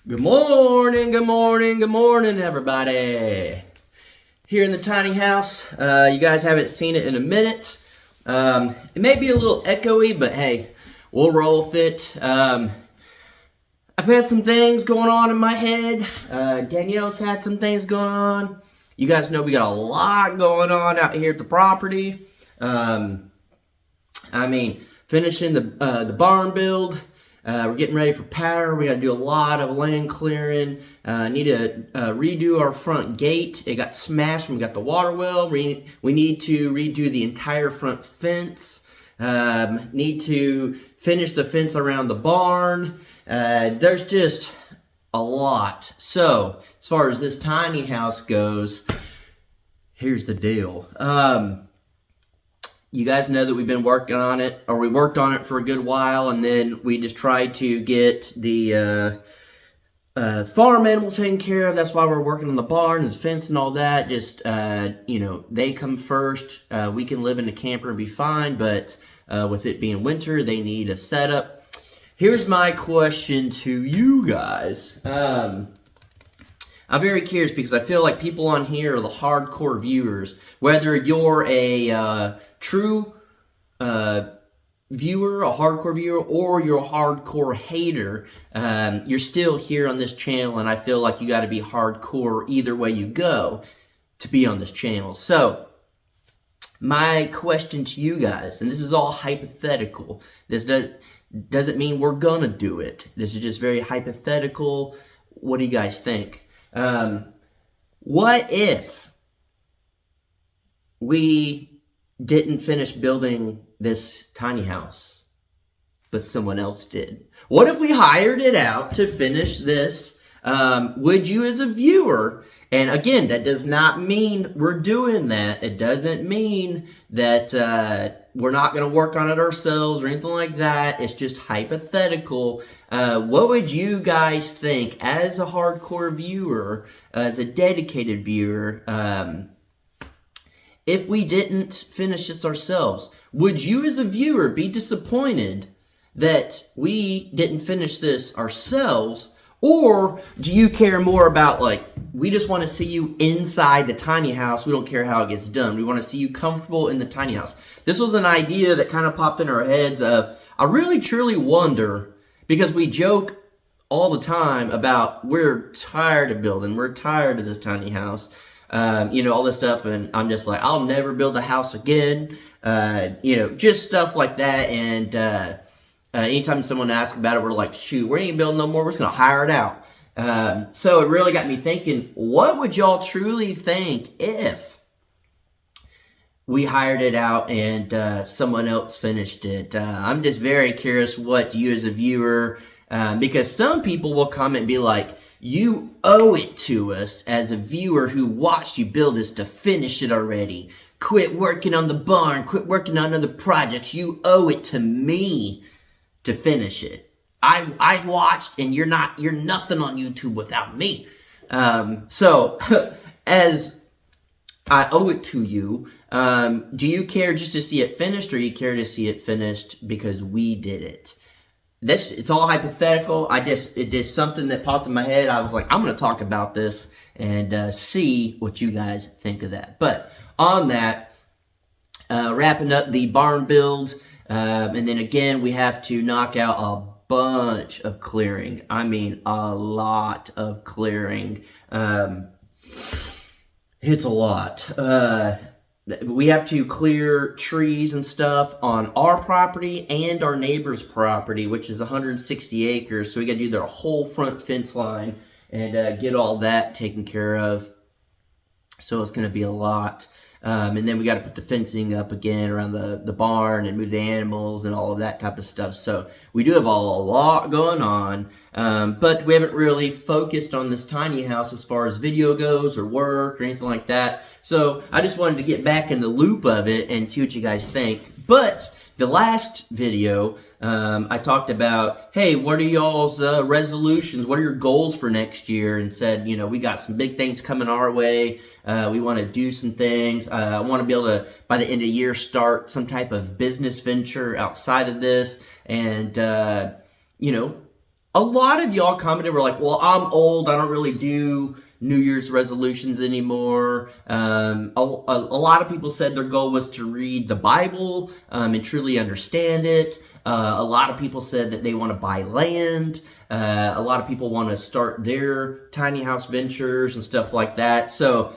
Good morning, good morning, good morning, everybody. Here in the tiny house. You guys haven't seen it in a minute. It may be a little echoey, but hey, we'll roll with it. I've had some things going on in my head. Danielle's had some things going on. You guys know we got a lot going on out here at the property. Finishing the barn build. We're getting ready for power. We got to do a lot of land clearing. Need to redo our front gate. It got smashed when we got the water well. We need to redo the entire front fence. Need to finish the fence around the barn. There's just a lot. So, as far as this tiny house goes, here's the deal. You guys know that we've been working on it, or we worked on it for a good while, and then we just tried to get the farm animals taken care of. That's why we're working on the barn and the fence and all that. Just, they come first. We can live in the camper and be fine, but with it being winter, they need a setup. Here's my question to you guys. I'm very curious because I feel like people on here are the hardcore viewers. Whether you're a true viewer, a hardcore viewer, or you're a hardcore hater, you're still here on this channel, and I feel like you got to be hardcore either way you go to be on this channel. So, my question to you guys, and this is all hypothetical. This doesn't mean we're gonna do it. This is just very hypothetical. What do you guys think? What if we didn't finish building this tiny house, but someone else did? What if we hired it out to finish this? Would you as a viewer, and again, that does not mean we're doing that. It doesn't mean that we're not going to work on it ourselves or anything like that. It's just hypothetical. What would you guys think as a hardcore viewer, as a dedicated viewer, if we didn't finish this ourselves? Would you as a viewer be disappointed that we didn't finish this ourselves? Or do you care more about, like, we just want to see you inside the tiny house. We don't care how it gets done. We want to see you comfortable in the tiny house. This was an idea that kind of popped in our heads of, I really truly wonder, because we joke all the time about we're tired of building. We're tired of this tiny house. All this stuff. And I'm just like, I'll never build a house again. Just stuff like that. And anytime someone asks about it, we're like, shoot, we ain't building no more. We're just going to hire it out. So it really got me thinking, what would y'all truly think if we hired it out and someone else finished it? I'm just very curious what you as a viewer, because some people will comment and be like, you owe it to us as a viewer who watched you build this to finish it already. Quit working on the barn. Quit working on other projects. You owe it to me to finish it. I watched, and you're nothing on YouTube without me. So as I owe it to you, do you care just to see it finished, or you care to see it finished because we did it? It's all hypothetical. It is something that popped in my head. I was like, I'm going to talk about this and see what you guys think of that. But on that, wrapping up the barn build, and then again, we have to knock out a bunch of clearing. I mean, a lot of clearing. It's a lot. We have to clear trees and stuff on our property and our neighbor's property, which is 160 acres. So we got to do their whole front fence line and get all that taken care of. So it's going to be a lot. And then we got to put the fencing up again around the barn and move the animals and all of that type of stuff. So we do have a lot going on, but we haven't really focused on this tiny house as far as video goes or work or anything like that. So I just wanted to get back in the loop of it and see what you guys think. But the last video, I talked about, hey, what are y'all's resolutions? What are your goals for next year? And said, we got some big things coming our way. We want to do some things. I want to be able to, by the end of the year, start some type of business venture outside of this. And, a lot of y'all commented were like, well, I'm old, I don't really do New Year's resolutions anymore. A lot of people said their goal was to read the Bible and truly understand it. A lot of people said that they want to buy land. A lot of people want to start their tiny house ventures and stuff like that. So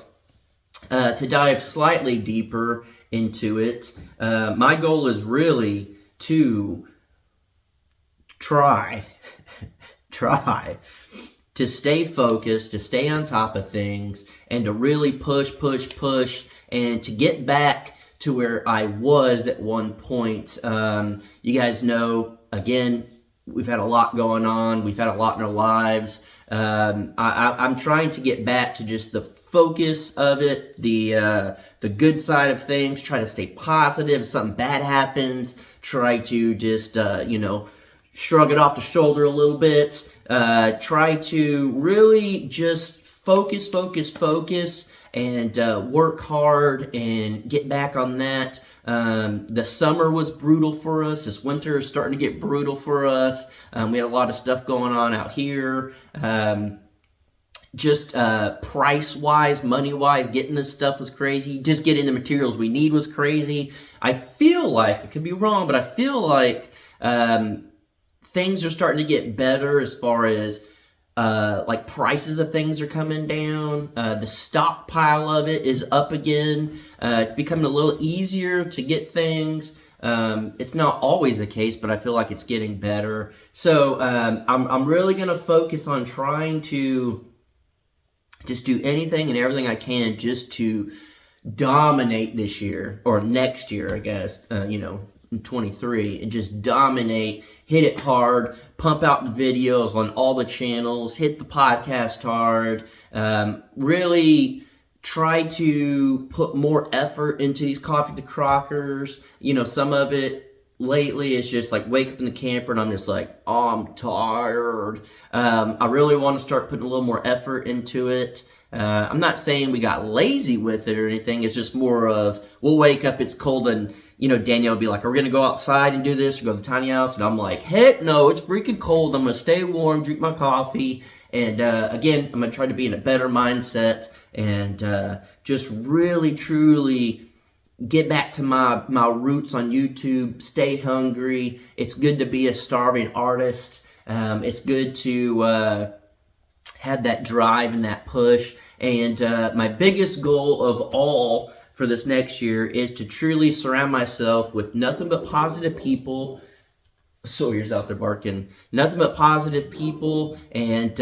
to dive slightly deeper into it, my goal is really to try to stay focused, to stay on top of things, and to really push, and to get back to where I was at one point. You guys know, again, we've had a lot going on. We've had a lot in our lives. I'm trying to get back to just the focus of it, the good side of things. Try to stay positive. If something bad happens, try to just, shrug it off the shoulder a little bit. Try to really just focus, and work hard and get back on that. The summer was brutal for us. This winter is starting to get brutal for us. We had a lot of stuff going on out here. Just price-wise, money-wise, getting this stuff was crazy. Just getting the materials we need was crazy. I feel like, I could be wrong, but I feel like things are starting to get better as far as prices of things are coming down. The stockpile of it is up again. It's becoming a little easier to get things. It's not always the case, but I feel like it's getting better. So I'm really going to focus on trying to just do anything and everything I can just to dominate this year, or next year, I guess, in 23, and just dominate, hit it hard, pump out the videos on all the channels, hit the podcast hard, really try to put more effort into these Coffee to Crockers. Some of it lately is just like wake up in the camper and I'm just like, oh, I'm tired. I really want to start putting a little more effort into it. I'm not saying we got lazy with it or anything. It's just more of, we'll wake up, it's cold, and Danielle will be like, are we going to go outside and do this or go to the tiny house? And I'm like, heck no, it's freaking cold. I'm going to stay warm, drink my coffee. And again, I'm going to try to be in a better mindset and just really, truly get back to my roots on YouTube, stay hungry. It's good to be a starving artist. It's good to have that drive and that push. And my biggest goal of all for this next year is to truly surround myself with nothing but positive people. Sawyer's out there barking. Nothing but positive people and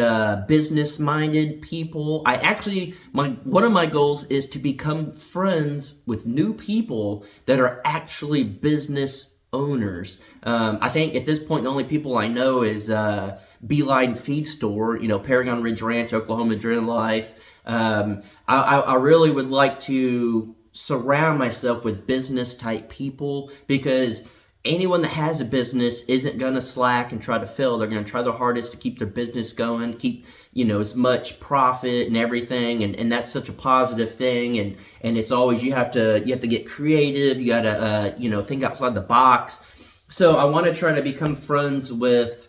business-minded people. One of my goals is to become friends with new people that are actually business owners. I think at this point the only people I know is Beeline Feed Store, Paragon Ridge Ranch, Oklahoma Dream Life. I really would like to surround myself with business type people, because anyone that has a business isn't going to slack and try to fail. They're going to try their hardest to keep their business going, keep as much profit and everything, and that's such a positive thing. And it's always you have to get creative. You got to think outside the box. So I want to try to become friends with.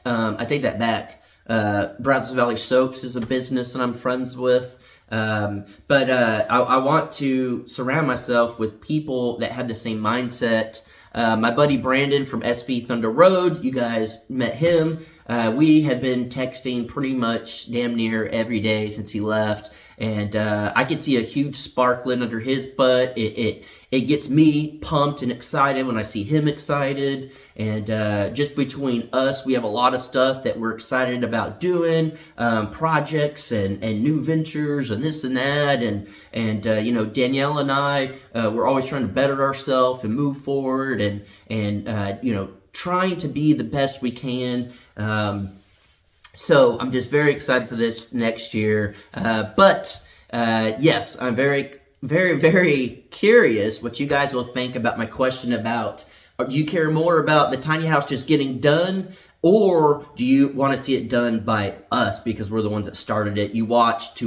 I take that back. Brazos Valley Soaps is a business that I'm friends with. But I want to surround myself with people that have the same mindset. My buddy Brandon from SV Thunder Road, you guys met him. We have been texting pretty much damn near every day since he left. And I can see a huge sparkling under his butt. It gets me pumped and excited when I see him excited. And just between us, we have a lot of stuff that we're excited about doing, projects and new ventures and this and that. And Danielle and I, we're always trying to better ourselves and move forward and trying to be the best we can. So I'm just very excited for this next year. But yes, I'm very, very, very curious what you guys will think about my question about, do you care more about the tiny house just getting done, or do you want to see it done by us because we're the ones that started it? You watch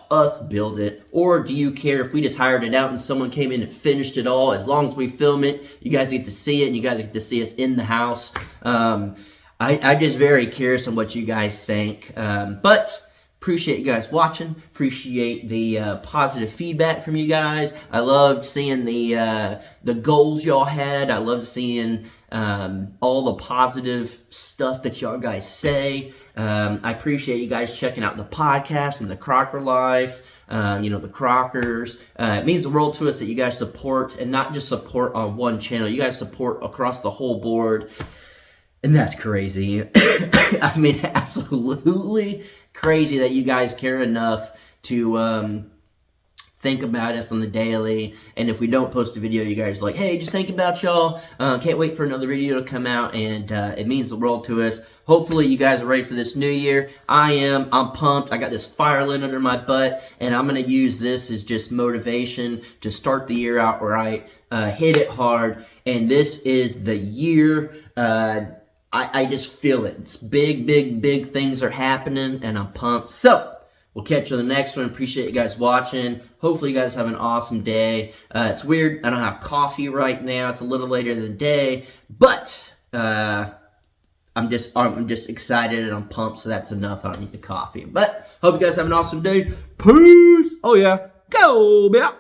us build it, or do you care if we just hired it out and someone came in and finished it all? As long as we film it, you guys get to see it, and you guys get to see us in the house. I'm just very curious on what you guys think. But appreciate you guys watching. Appreciate the positive feedback from you guys. I loved seeing the goals y'all had. I loved seeing all the positive stuff that y'all guys say. I appreciate you guys checking out the podcast and the Crocker Life. The Crockers. It means the world to us that you guys support, and not just support on one channel. You guys support across the whole board. And that's crazy. I mean, absolutely crazy that you guys care enough to think about us on the daily. And if we don't post a video, you guys are like, hey, just think about y'all. Can't wait for another video to come out. And it means the world to us. Hopefully you guys are ready for this new year. I am. I'm pumped. I got this fire lit under my butt. And I'm going to use this as just motivation to start the year out right. Hit it hard. And this is the year. I just feel it. It's big things are happening, and I'm pumped. So, we'll catch you on the next one. Appreciate you guys watching. Hopefully you guys have an awesome day. It's weird. I don't have coffee right now. It's a little later in the day. But, I'm just excited and I'm pumped, so that's enough. I don't need the coffee. But, hope you guys have an awesome day. Peace! Oh yeah. Go, Bill!